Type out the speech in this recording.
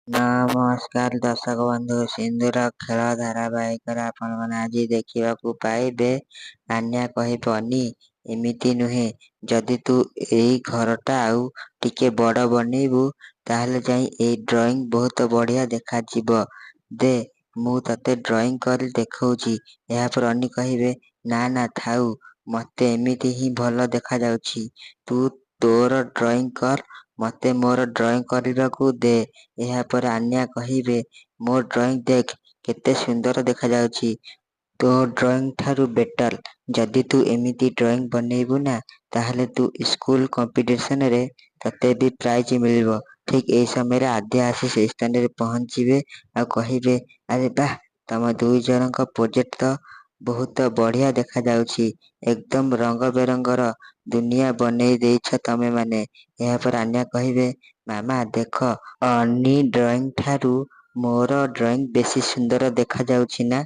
ନମସ୍କାର ଦର୍ଶକ ବନ୍ଧୁ, ସିନ୍ଦୁର ଖେଳ ଧାରାବାହିକରେ ଆପଣମାନେ ଆଜି ଦେଖିବାକୁ ପାଇବେ। ଆନ୍ୟା କହିବ ଅନି, ଏମିତି ନୁହେଁ, ଯଦି ତୁ ଏଇ ଘରଟା ଆଉ ଟିକେ ବଡ଼ ବନେଇବୁ ତାହେଲେ ଯାଇ ଏଇ ଡ୍ରଇଂ ବହୁତ ବଢ଼ିଆ ଦେଖାଯିବ। ଦେ, ମୁଁ ତତେ ଡ୍ରଇଂ କରି ଦେଖଉଛି। ଏହାପରେ ଅନି କହିବେ, ନା ନା ଥାଉ, ମତେ ଏମିତି ହିଁ ଭଲ ଦେଖାଯାଉଛି। ତୁ ତୋର ଡ୍ରଇଂ କର, ମତେ ମୋର ଡ୍ରଇଂ କରିବାକୁ ଦେ। ଏହାପରେ ଆନ୍ୟା କହିବେ, ମୋ ଡ୍ରଇଂ ଦେଖ, କେତେ ସୁନ୍ଦର ଦେଖାଯାଉଛି। ତୋ ଡ୍ରଇଂ ଠାରୁ ବେଟର। ଯଦି ତୁ ଏମିତି ଡ୍ରଇଂ ବନେଇବୁ ନା, ତାହେଲେ ତୁ ସ୍କୁଲ କମ୍ପିଟିସନରେ ତତେ ବି ପ୍ରାଇଜ ମିଳିବ। ଠିକ୍ ଏହି ସମୟରେ ଆଦ୍ୟା ଆସି ସେହି ସ୍ଥାନରେ ପହଞ୍ଚିବେ ଆଉ କହିବେ, ଆରେ ବାଃ, ତମ ଦୁଇ ଜଣଙ୍କ ପ୍ରୋଜେକ୍ଟ ତ ବହୁତ ବଢ଼ିଆ ଦେଖାଯାଉଛି। ଏକଦମ ରଙ୍ଗ ବେରଙ୍ଗର ଦୁନିଆ ବନେଇ ଦେଇଛ ତମେମାନେ। ଏହାପରେ ଆନ୍ୟା କହିବେ, ମାମା ଦେଖ, ଅନି ଡ୍ରଇଂ ଠାରୁ ମୋର ଡ୍ରଇଂ ବେଶୀ ସୁନ୍ଦର ଦେଖାଯାଉଛି ନା।